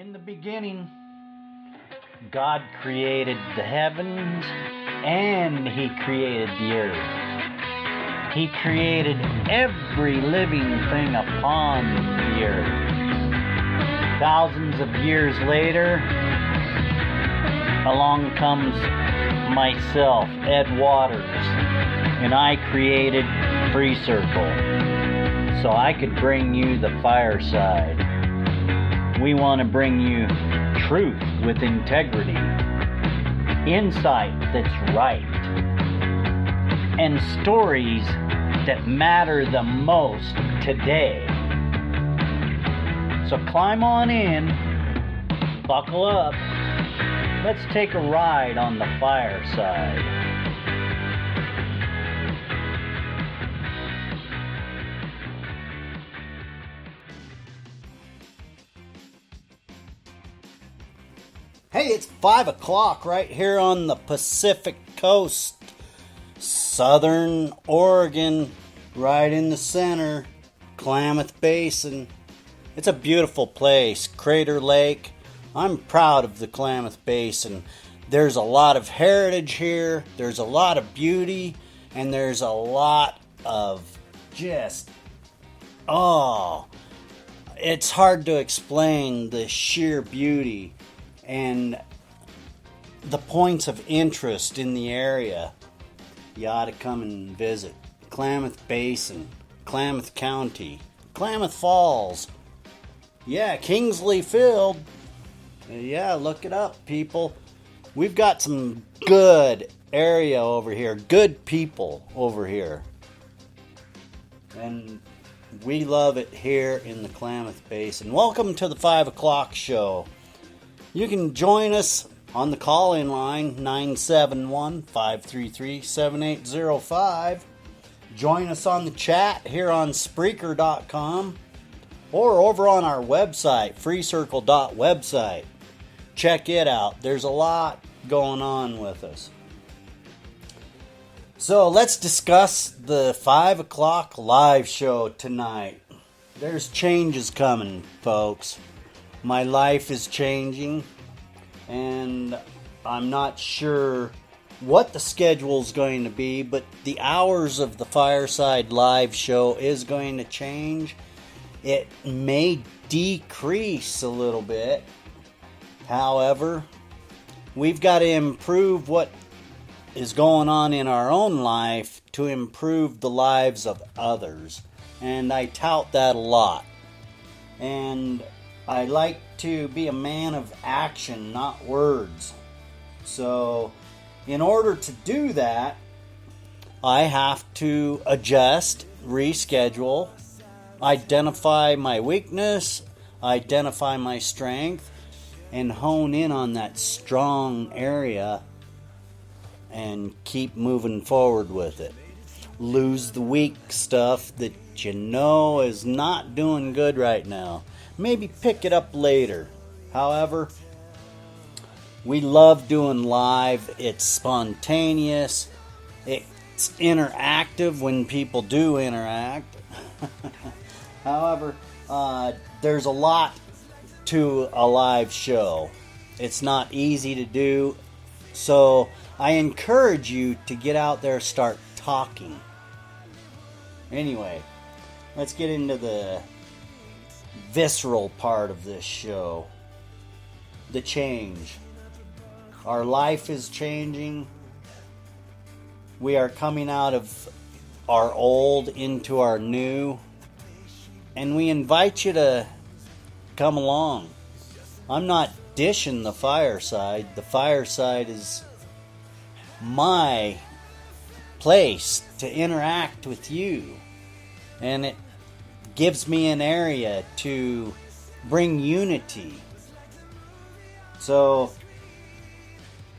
In the beginning, God created the heavens and He created the earth. He created every living thing upon the earth. Thousands of years later, along comes myself, Ed Waters, and I created FreeCircle so I could bring you the fireside. We want to bring you truth with integrity, insight that's right, and stories that matter the most today. So climb on in, buckle up, let's take a ride on the fireside. Hey, it's 5 o'clock right here on the Pacific Coast, Southern Oregon, right in the center, Klamath Basin. It's a beautiful place, Crater Lake. I'm proud of the Klamath Basin. There's a lot of heritage here, there's a lot of beauty, and there's a lot of just, it's hard to explain the sheer beauty and the points of interest in the area. You ought to come and visit. Klamath Basin, Klamath County, Klamath Falls. Yeah, Kingsley Field. Yeah, look it up, people. We've got some good area over here, good people over here. And we love it here in the Klamath Basin. Welcome to the 5 o'clock show. You can join us on the call-in line, 971-533-7805. Join us on the chat here on Spreaker.com or over on our website, FreeCircle.website. Check it out. There's a lot going on with us. So let's discuss the 5 o'clock live show tonight. There's changes coming, folks. My life is changing, and I'm not sure what the schedule is going to be, but the hours of the Fireside Live show is going to change. It may decrease a little bit. However, we've got to improve what is going on in our own life to improve the lives of others. And I tout that a lot. And I like to be a man of action, not words. So, in order to do that, I have to adjust, reschedule, identify my weakness, identify my strength, and hone in on that strong area and keep moving forward with it. Lose the weak stuff that you know is not doing good right now. Maybe pick it up later. However, we love doing live. It's spontaneous. It's interactive when people do interact. However, there's a lot to a live show. It's not easy to do. So I encourage you to get out there and start talking. Anyway, let's get into the visceral part of this show. The change. Our life is changing. We are coming out of our old into our new. And we invite you to come along. I'm not dishing the fireside. The fireside is my place to interact with you. And it gives me an area to bring unity. So,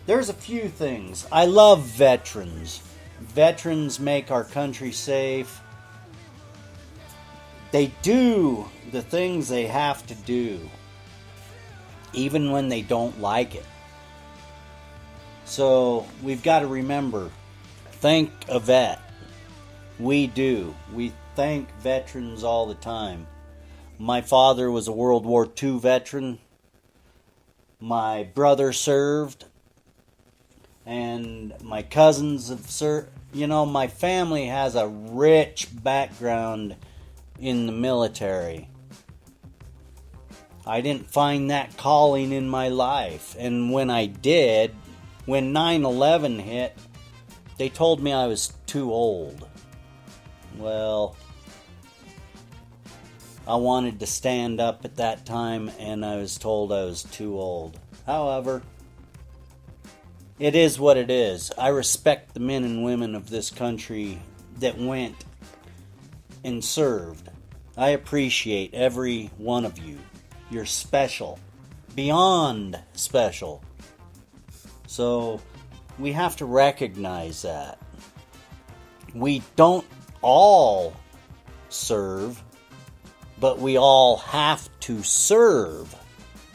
there's a few things. I love veterans. Veterans make our country safe. They do the things they have to do, even when they don't like it. So, we've got to remember, thank a vet. We do. We thank veterans all the time. My father was a World War II veteran. My brother served, and my cousins have served. You know, my family has a rich background in the military. I didn't find that calling in my life. And when I did, when 9/11 hit, they told me I was too old. Well, I wanted to stand up at that time, and I was told I was too old. However, it is what it is. I respect the men and women of this country that went and served. I appreciate every one of you. You're special. Beyond special. So, we have to recognize that. We don't all serve, but we all have to serve.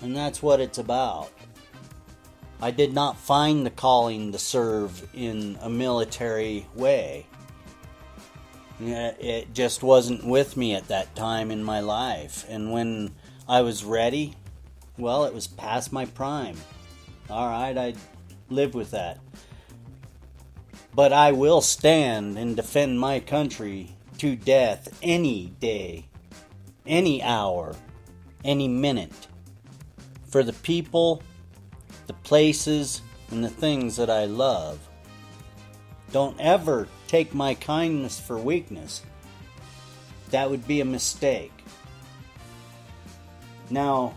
And that's what it's about. I did not find the calling to serve in a military way. It just wasn't with me at that time in my life. And when I was ready, well, it was past my prime. Alright, I live with that. But I will stand and defend my country to death any day, any hour, any minute, for the people, the places, and the things that I love. Don't ever take my kindness for weakness. That would be a mistake. Now,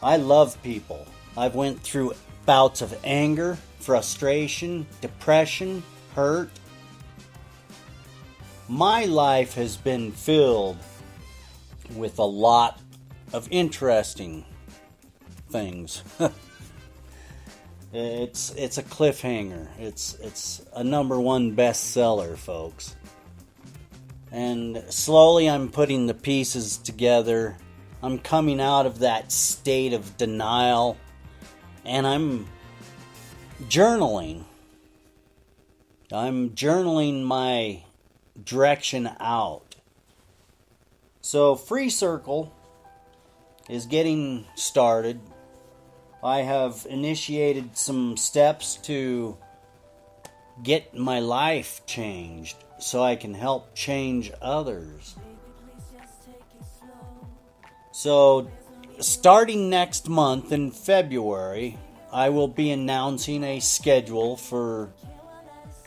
I love people. I've went through bouts of anger, frustration, depression, hurt. My life has been filled with a lot of interesting things. It's a cliffhanger. It's a #1 bestseller, folks. And slowly I'm putting the pieces together. I'm coming out of that state of denial, and I'm journaling. I'm journaling my direction out. So FreeCircle is getting started. I have initiated some steps to get my life changed so I can help change others. So, starting next month in February, I will be announcing a schedule for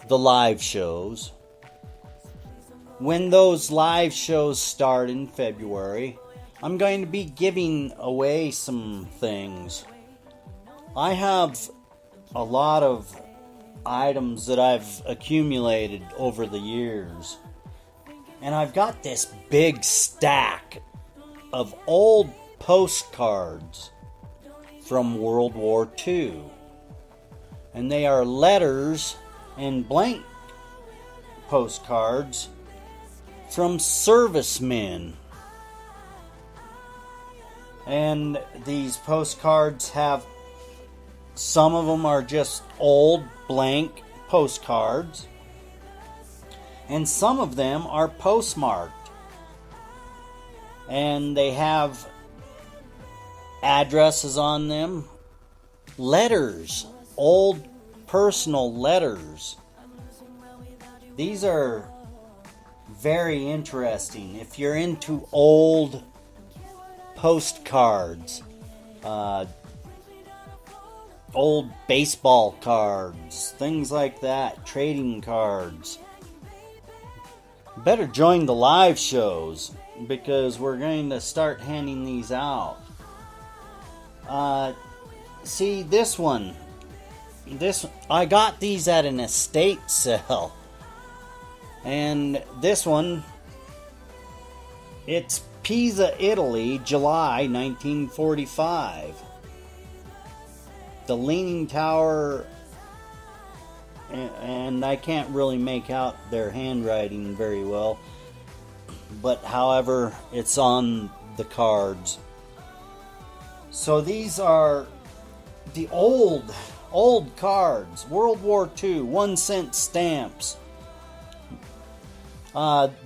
the live shows. When those live shows start in February, I'm going to be giving away some things. I have a lot of items that I've accumulated over the years. And I've got this big stack of old postcards from World War II. And they are letters and blank postcards from servicemen. And these postcards have, some of them are just old blank postcards, and some of them are postmarked. And they have addresses on them, letters, old personal letters. These are very interesting. If you're into old postcards, old baseball cards, things like that, trading cards, better join the live shows, because we're going to start handing these out. See, this one, I got these at an estate sale. And this one, it's Pisa, Italy, July 1945. The Leaning Tower, and I can't really make out their handwriting very well, but however, it's on the cards. So these are the old cards, World War II, 1-cent stamps.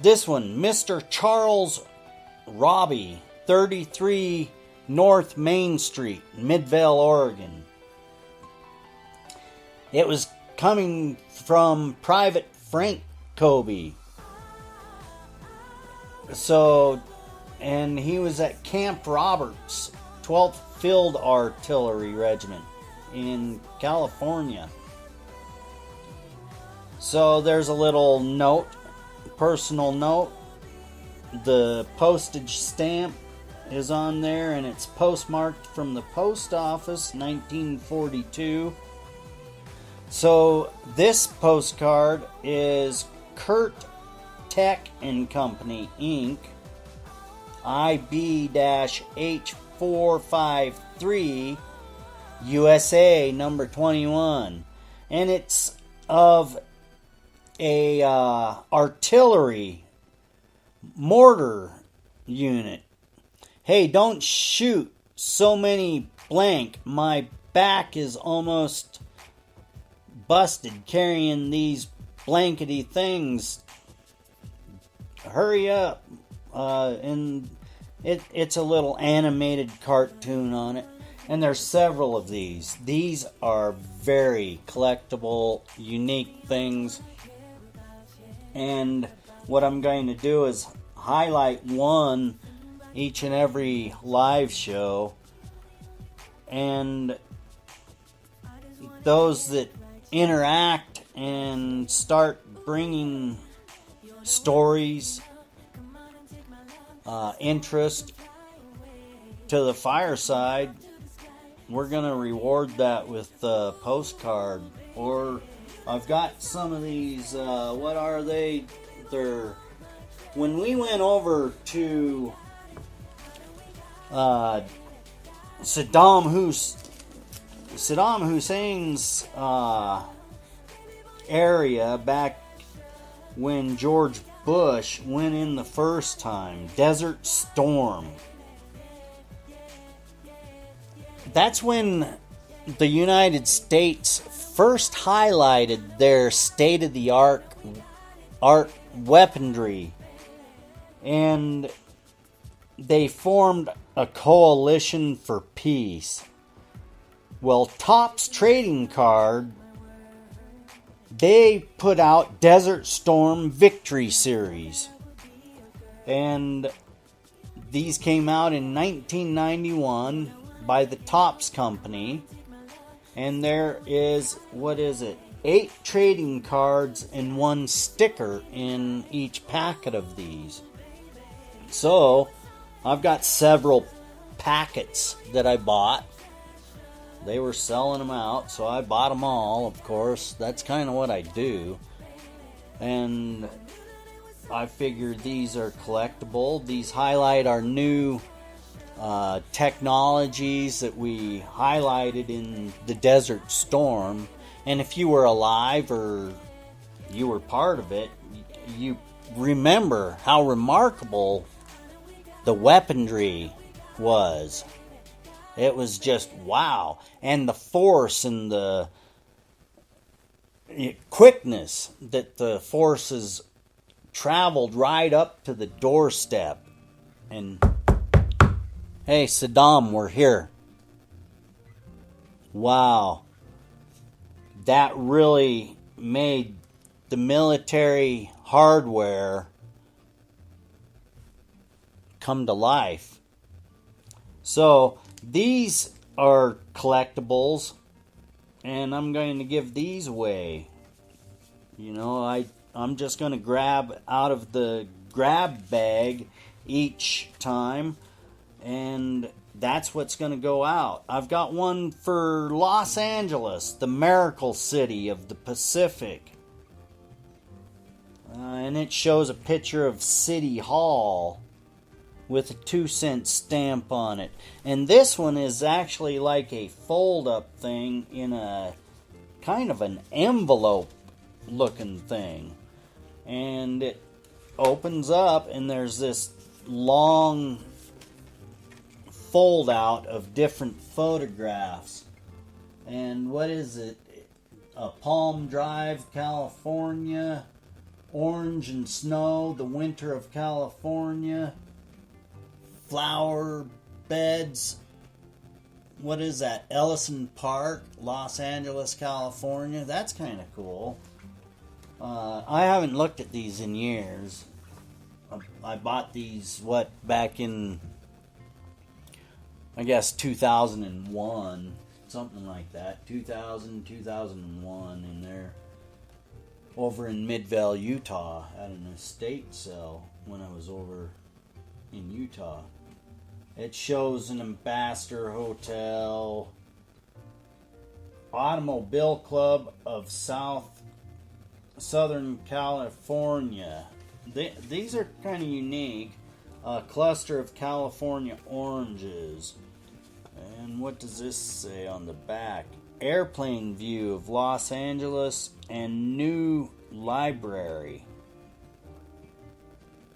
This one, Mr. Charles Robbie, 33 North Main Street, Midvale, Oregon. It was coming from Private Frank Kobe. So, and he was at Camp Roberts, 12th Field Artillery Regiment in California. So there's a little note, personal note. The postage stamp is on there, and it's postmarked from the post office, 1942. So this postcard is Kurt Tech and Company, Inc., IB-H453, USA, number 21. And it's of a artillery mortar unit. Hey, don't shoot so many blank. My back is almost busted carrying these blankety things. Hurry up. And it's a little animated cartoon on it. And there's several of these. These are very collectible, unique things. And what I'm going to do is highlight one each and every live show. And those that interact and start bringing stories, interest to the fireside, we're going to reward that with a postcard. Or I've got some of these, what are they? They're, when we went over to Saddam Hussein's area back when George Bush went in the first time, Desert Storm. That's when the United States first highlighted their state-of-the-art weaponry, and they formed a coalition for peace. Well, Topps Trading Card, they put out Desert Storm Victory Series, and these came out in 1991 by the Topps Company. And there is, 8 trading cards and 1 sticker in each packet of these. So, I've got several packets that I bought. They were selling them out, so I bought them all, of course. That's kind of what I do. And I figured these are collectible. These highlight our new technologies that we highlighted in the Desert Storm. And if you were alive or you were part of it, you remember how remarkable the weaponry was. It was just wow. And the force and the quickness that the forces traveled right up to the doorstep. And hey, Saddam, we're here. Wow. That really made the military hardware come to life. So, these are collectibles, and I'm going to give these away. You know, I'm just going to grab out of the grab bag each time, and that's what's going to go out. I've got one for Los Angeles, the Miracle City of the Pacific. And it shows a picture of City Hall with a 2-cent stamp on it. And this one is actually like a fold-up thing in a kind of an envelope-looking thing. And it opens up, and there's this long fold-out of different photographs. And what is it? A Palm Drive, California. Orange and snow, the winter of California. Flower beds. What is that? Ellison Park, Los Angeles, California. That's kind of cool. I haven't looked at these in years. I bought these, back in, I guess, 2001. Something like that. 2000, 2001. And they're over in Midvale, Utah, at an estate sale when I was over in Utah. It shows an Ambassador Hotel, Automobile Club of Southern California. These are kind of unique. A cluster of California oranges. And what does this say on the back? Airplane view of Los Angeles and new library.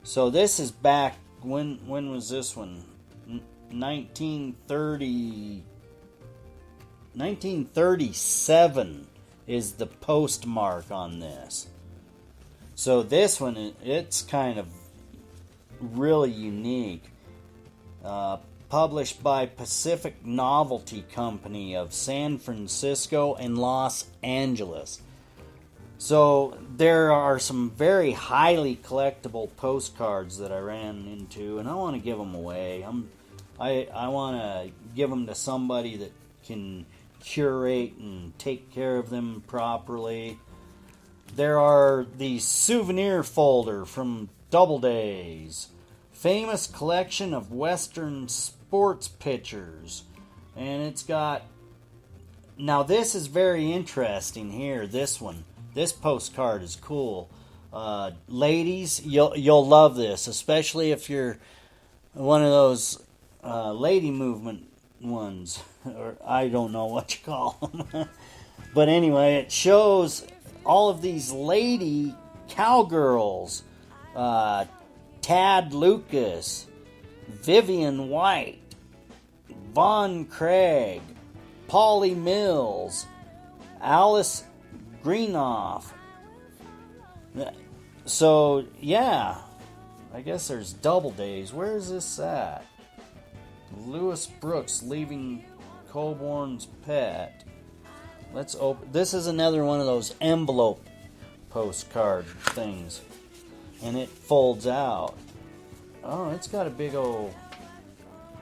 So this is back, when was this one? 1937 is the postmark on this. So this one, it's kind of really unique. Published by Pacific Novelty Company of San Francisco and Los Angeles. So there are some very highly collectible postcards that I ran into, and I want to give them away. I want to give them to somebody that can curate and take care of them properly. There are the souvenir folder from Doubledays, famous collection of Western sports pictures, and it's got. Now this is very interesting here. This postcard is cool. Ladies, you'll love this, especially if you're one of those lady movement ones, or I don't know what you call them. But anyway, it shows all of these lady cowgirls. Tad Lucas, Vivian White, Vaughn Craig, Polly Mills, Alice Greenoff. So, yeah, I guess there's Doubledays. Where is this at? Lewis Brooks leaving Coburn's Pet. Let's open. This is another one of those envelope postcard things. And it folds out. Oh, it's got a big old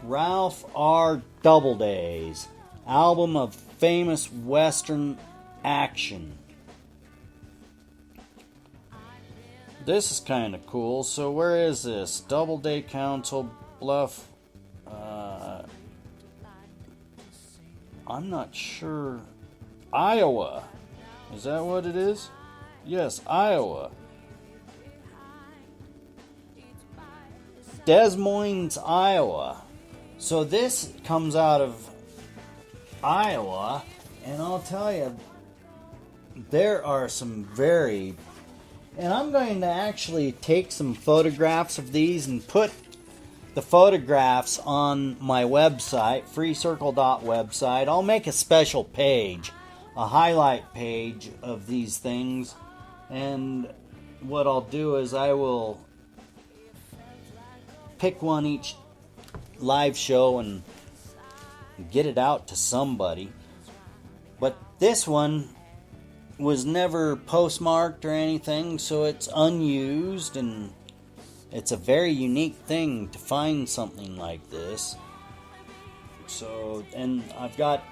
Ralph R. Doubledays, album of famous Western action. This is kind of cool. So where is this? Doubleday Council Bluff. I'm not sure. Iowa. Is that what it is? Yes, Iowa. Des Moines, Iowa. So this comes out of Iowa, and I'll tell you, there are some very... And I'm going to actually take some photographs of these and put the photographs on my website, FreeCircle.website. I'll make a special page, a highlight page of these things, and what I'll do is I will pick one each live show and get it out to somebody. But this one was never postmarked or anything, so it's unused, and it's a very unique thing to find something like this. So, and I've got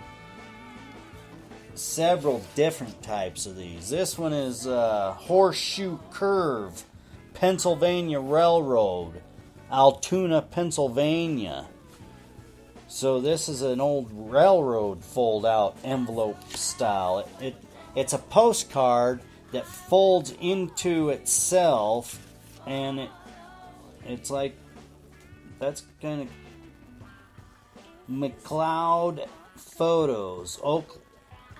several different types of these. This one is Horseshoe Curve, Pennsylvania Railroad, Altoona, Pennsylvania. So this is an old railroad fold-out envelope style. It's a postcard that folds into itself, and it's like, that's kind of McLeod Photos,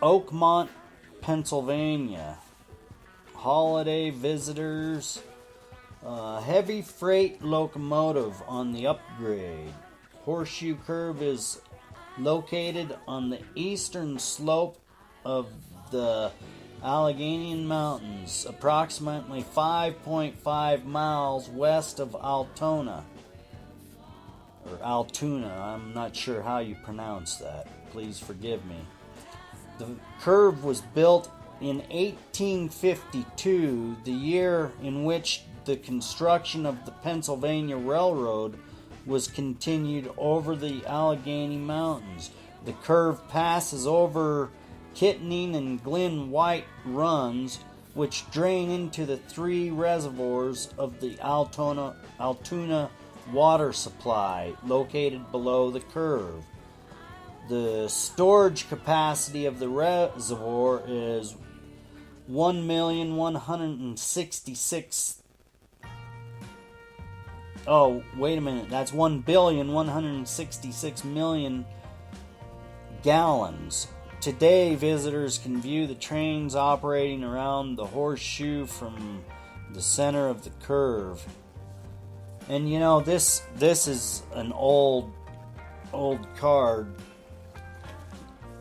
Oakmont, Pennsylvania. Holiday visitors. Heavy freight locomotive on the upgrade. Horseshoe Curve is located on the eastern slope of the Allegheny Mountains, approximately 5.5 miles west of Altoona. or Altoona. I'm not sure how you pronounce that. Please forgive me. The curve was built in 1852, the year in which the construction of the Pennsylvania Railroad was continued over the Allegheny Mountains. The curve passes over Kittening and Glen White runs, which drain into the three reservoirs of the Altoona water supply located below the curve. The storage capacity of the reservoir is 1,166,000. Oh, wait a minute. That's 1,166,000,000 gallons. Today, visitors can view the trains operating around the horseshoe from the center of the curve. And you know, this is an old card,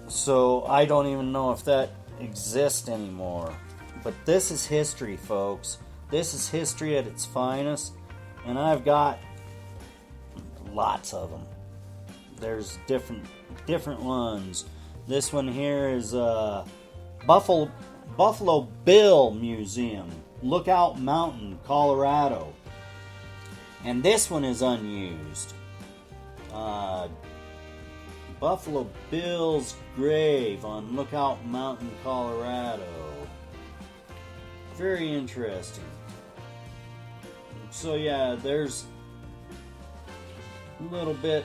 so I don't even know if that exists anymore. But this is history, folks. This is history at its finest, and I've got lots of them. There's different ones. This one here is Buffalo Bill Museum, Lookout Mountain, Colorado. And this one is unused. Buffalo Bill's grave on Lookout Mountain, Colorado. Very interesting. So yeah, there's a little bit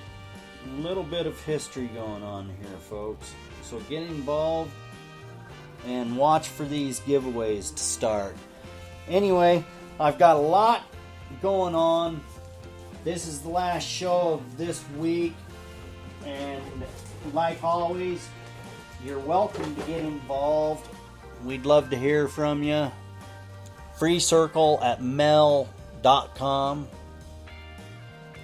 of history going on here, folks. So get involved and watch for these giveaways to start. Anyway, I've got a lot going on. This is the last show of this week, and like always, you're welcome to get involved. We'd love to hear from you. FreeCircle@mail.com.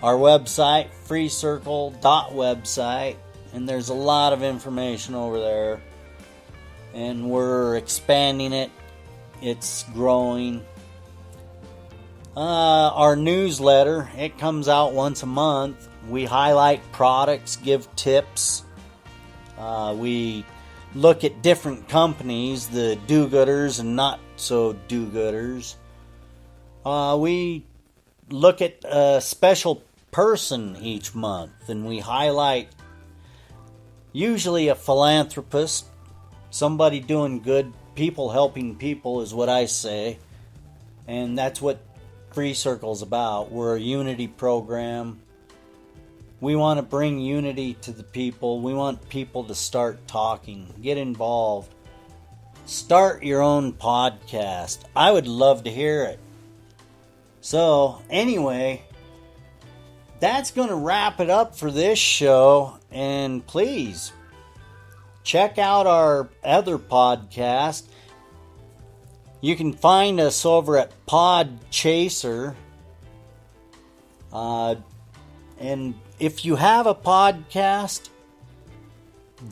Our website, FreeCircle.website, and there's a lot of information over there, and we're expanding it. It's growing. Our newsletter, it comes out once a month. We highlight products, give tips. We look at different companies, the do-gooders and not so do-gooders. We look at a special person each month, and we highlight usually a philanthropist, somebody doing good, people helping people is what I say, and that's what FreeCircle's about. We're a unity program. We want to bring unity to the people. We want people to start talking, get involved, start your own podcast. I would love to hear it. So anyway, that's going to wrap it up for this show. And please check out our other podcast. You can find us over at Podchaser. And if you have a podcast,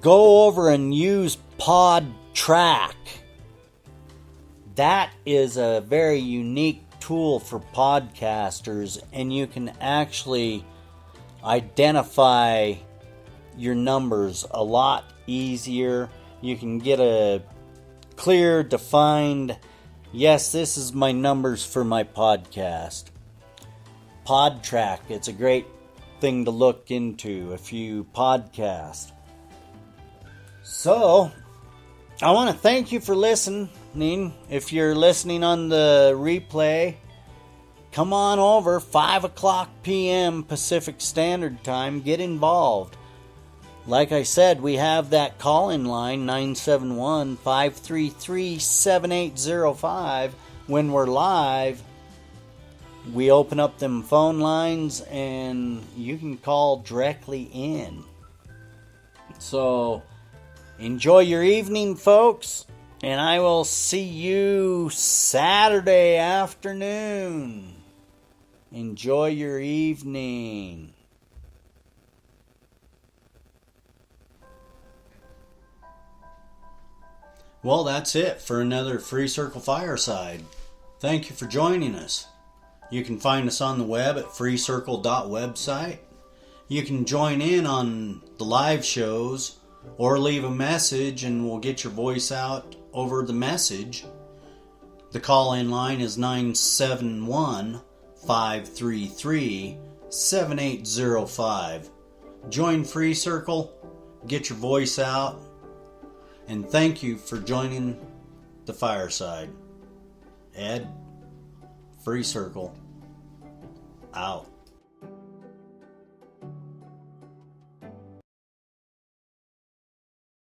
go over and use PodTrack. That is a very unique tool for podcasters, and you can actually identify your numbers a lot easier. You can get a clear, defined, yes, this is my numbers for my podcast. PodTrack, it's a great thing to look into if you podcast. So, I want to thank you for listening. If you're listening on the replay, come on over, 5 o'clock p.m. Pacific Standard Time. Get involved. Like I said, we have that call-in line, 971-533-7805. When we're live, we open up them phone lines and you can call directly in. So, enjoy your evening, folks, and I will see you Saturday afternoon. Enjoy your evening. Well, that's it for another FreeCircle Fireside. Thank you for joining us. You can find us on the web at freecircle.website, You can join in on the live shows or leave a message and we'll get your voice out over the message. The call-in line is 971-533-7805. Join FreeCircle, get your voice out, and thank you for joining the fireside. Ed, FreeCircle, out.